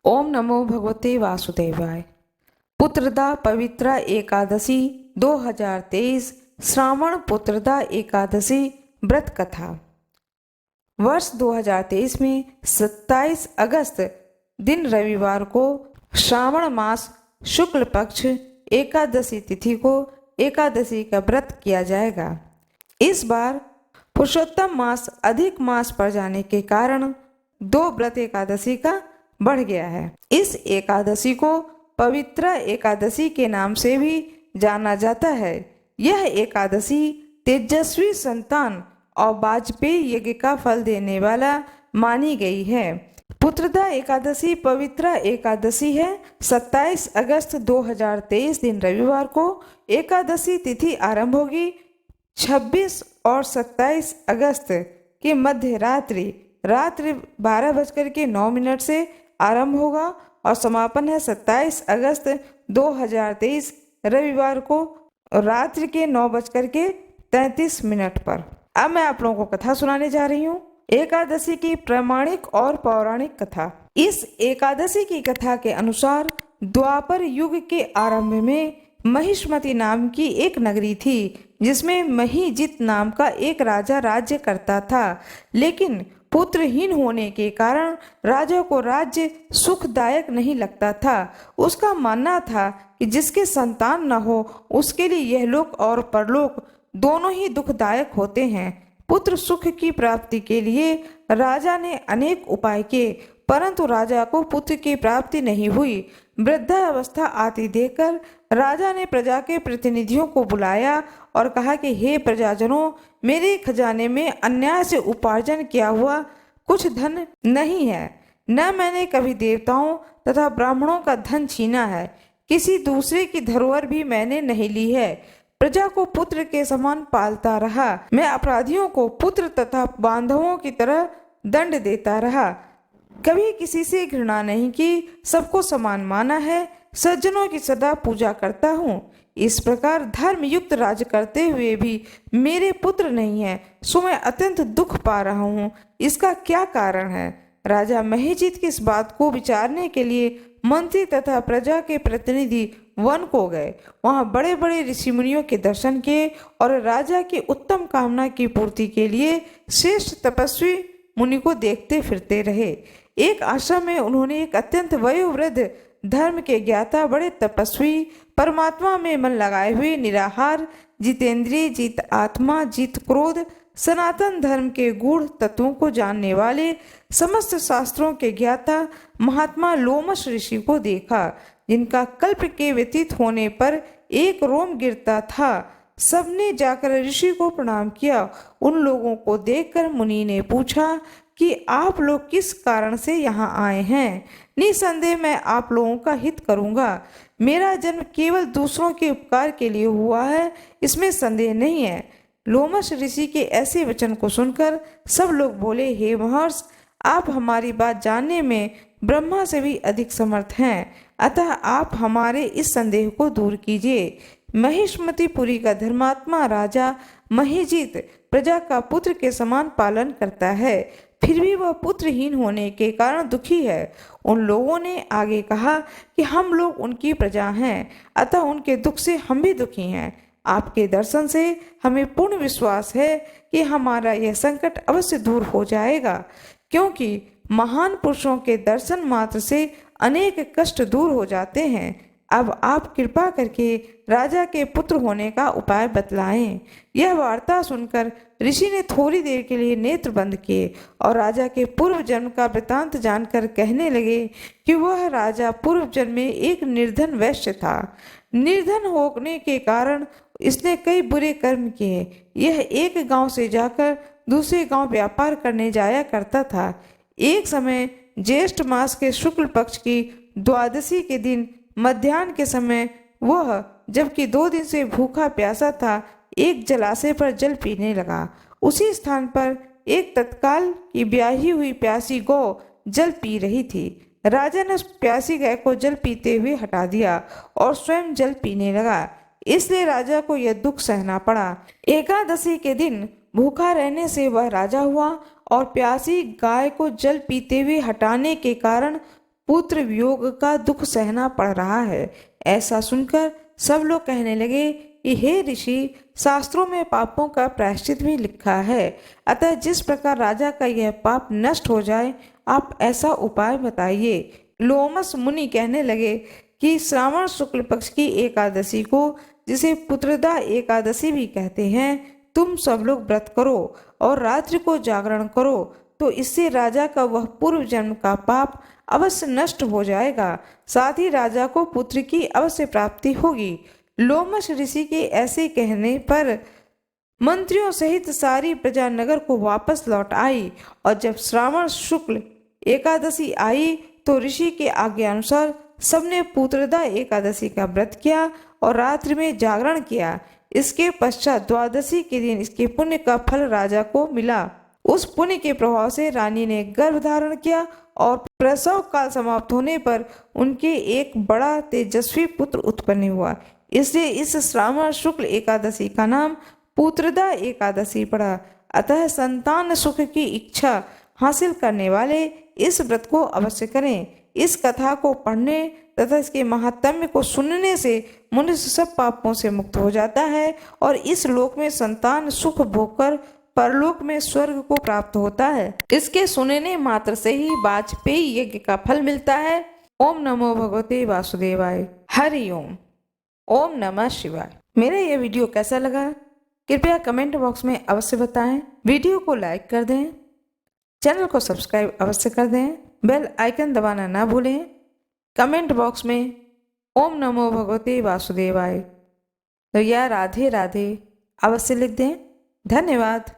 ओम नमो भगवते वासुदेवाय। पुत्रदा पवित्रा एकादशी 2023 श्रावण पुत्रदा एकादशी व्रत कथा। वर्ष 2023 में 27 अगस्त दिन रविवार को श्रावण मास शुक्ल पक्ष एकादशी तिथि को एकादशी का व्रत किया जाएगा। इस बार पुरुषोत्तम मास अधिक मास पड़ जाने के कारण 2 व्रत एकादशी का बढ़ गया है। इस एकादशी को पवित्रा एकादशी के नाम से भी जाना जाता है। यह एकादशी तेजस्वी संतान और वाजपेयी यज्ञ का फल देने वाला मानी गई है। पुत्रदा एकादशी पवित्रा एकादशी है। 27 अगस्त 2023 दिन रविवार को एकादशी तिथि आरंभ होगी। 26 और 27 अगस्त की मध्य रात्रि 12:09 से आरंभ होगा और समापन है 27 अगस्त 2023 रविवार को रात्रि के 9:33 पर। अब मैं आप लोगों को कथा सुनाने जा रही हूँ। एकादशी की प्रामाणिक और पौराणिक कथा। इस एकादशी की कथा के अनुसार द्वापर युग के आरंभ में महिष्मति नाम की एक नगरी थी, जिसमें महिजित नाम का एक राजा राज्य करता था। लेकिन पुत्रहीन होने के कारण राजा को राज्य सुखदायक नहीं लगता था। उसका मानना था कि जिसके संतान न हो उसके लिए यह लोक और परलोक दोनों ही दुखदायक होते हैं। पुत्र सुख की प्राप्ति के लिए राजा ने अनेक उपाय किए, परंतु राजा को पुत्र की प्राप्ति नहीं हुई। वृद्धावस्था आती देखकर राजा ने प्रजा के प्रतिनिधियों को बुलाया और कहा कि हे प्रजाजनों, मेरे खजाने में अन्याय से उपार्जन किया हुआ कुछ धन नहीं है। न मैंने कभी देवताओं तथा ब्राह्मणों का धन छीना है। किसी दूसरे की धरोहर भी मैंने नहीं ली है। प्रजा को पुत्र के समान पालता रहा। मैं अपराधियों को पुत्र तथा बांधवों की तरह दंड देता रहा। कभी किसी से घृणा नहीं की, सबको समान माना है। सज्जनों की सदा पूजा करता हूँ। इस प्रकार धर्म युक्त राज्य करते हुए भी मेरे पुत्र नहीं है, सो मैं अत्यंत दुख पा रहा हूँ। इसका क्या कारण है? राजा महिजित की इस बात को विचारने के लिए मंत्री तथा प्रजा के प्रतिनिधि वन को गए। वहां बड़े बड़े ऋषि मुनियों के दर्शन किए और राजा की उत्तम कामना की पूर्ति के लिए श्रेष्ठ तपस्वी मुनि को देखते फिरते रहे। एक आश्रम में उन्होंने एक अत्यंत वयोवृद्ध धर्म के ज्ञाता, बड़े तपस्वी, परमात्मा में मन लगाए हुए, निराहार, जितेंद्रिय, जीत आत्मा, जीत क्रोध, सनातन धर्म के गूढ़ तत्वों को जानने वाले, समस्त शास्त्रों के ज्ञाता महात्मा लोमश ऋषि को देखा, जिनका कल्प के व्यतीत होने पर एक रोम गिरता था। सबने जाकर ऋषि को प्रणाम किया। उन लोगों को देखकर मुनि ने पूछा कि आप लोग किस कारण से यहाँ आए हैं? निसंदेह मैं आप लोगों का हित करूँगा। मेरा जन्म केवल दूसरों के उपकार के लिए हुआ है, इसमें संदेह नहीं है। लोमश ऋषि के ऐसे वचन को सुनकर सब लोग बोले, हे महर्षि, आप हमारी बात जानने में ब्रह्मा से भी अधिक समर्थ हैं, अतः आप हमारे इस संदेह को दूर कीजिए। महिष्मतिपुरी का धर्मात्मा राजा महिजित प्रजा का पुत्र के समान पालन करता है, फिर भी वह पुत्रहीन होने के कारण दुखी है। उन लोगों ने आगे कहा कि हम लोग उनकी प्रजा हैं, अतः उनके दुख से हम भी दुखी हैं। आपके दर्शन से हमें पूर्ण विश्वास है कि हमारा यह संकट अवश्य दूर हो जाएगा, क्योंकि महान पुरुषों के दर्शन मात्र से अनेक कष्ट दूर हो जाते हैं। अब आप कृपा करके राजा के पुत्र होने का उपाय बतलाएं। यह वार्ता सुनकर ऋषि ने थोड़ी देर के लिए नेत्र बंद किए और राजा के पूर्व जन्म का वृतांत जानकर कहने लगे कि वह राजा पूर्व जन्म में एक निर्धन वैश्य था। निर्धन होने के कारण इसने कई बुरे कर्म किए। यह एक गांव से जाकर दूसरे गांव व्यापार करने जाया करता था। एक समय ज्येष्ठ मास के शुक्ल पक्ष की द्वादशी के दिन मध्याह्न के समय वह, जबकि 2 दिन से भूखा प्यासा था, एक जलाशय पर जल पीने लगा। उसी स्थान पर एक तत्काल की ब्याही हुई प्यासी गौ जल पी रही थी। राजा ने उस प्यासी गाय को जल पीते हुए हटा दिया और स्वयं जल पीने लगा। इसलिए राजा को यह दुख सहना पड़ा। एकादशी के दिन भूखा रहने से वह राजा हुआ और प्यासी गाय को जल पीते हुए हटाने के कारण पुत्र वियोग का दुख सहना पड़ रहा है। ऐसा सुनकर सब लोग कहने लगे कि हे ऋषि, शास्त्रों में पापों का प्रायश्चित भी लिखा है, अतः जिस प्रकार राजा का यह पाप नष्ट हो जाए, आप ऐसा उपाय बताइए। लोमस मुनि कहने लगे कि श्रावण शुक्ल पक्ष की एकादशी को, जिसे पुत्रदा एकादशी भी कहते हैं, तुम सब लोग व्रत करो और रात्रि को जागरण करो, तो इससे राजा का वह पूर्व जन्म का पाप अवश्य नष्ट हो जाएगा, साथ ही राजा को पुत्र की अवश्य प्राप्ति होगी। लोमश ऋषि के ऐसे कहने पर मंत्रियों सहित सारी प्रजा नगर को वापस लौट आई, और जब श्रावण शुक्ल एकादशी आई तो ऋषि के आज्ञा अनुसार सबने पुत्रदा एकादशी का व्रत किया और रात्रि में जागरण किया। इसके पश्चात द्वादशी के दिन इसके पुण्य का फल राजा को मिला। उस पुण्य के प्रभाव से रानी ने गर्भ धारण किया और प्रसव काल समाप्त होने पर उनके एक बड़ा तेजस्वी पुत्र उत्पन्न हुआ। इसलिए इस श्रावण शुक्ल एकादशी का नाम पुत्रदा एकादशी पड़ा। अतः संतान सुख की इच्छा हासिल करने वाले इस व्रत को अवश्य करें। इस कथा को पढ़ने तथा इसके महात्म्य को सुनने से मनुष्य सब पापों से मुक्त हो जाता है और इस लोक में संतान सुख भोगकर परलोक में स्वर्ग को प्राप्त होता है। इसके सुनने मात्र से ही वाजपेयी यज्ञ का फल मिलता है। ओम नमो भगवते वासुदेवाय। हरि ओम। ओम नमः शिवाय। मेरा यह वीडियो कैसा लगा कृपया कमेंट बॉक्स में अवश्य बताएं। वीडियो को लाइक कर दें, चैनल को सब्सक्राइब अवश्य कर दें, बेल आइकन दबाना ना भूलें। कमेंट बॉक्स में ओम नमो भगवते वासुदेवाय या राधे राधे अवश्य लिख दें। धन्यवाद।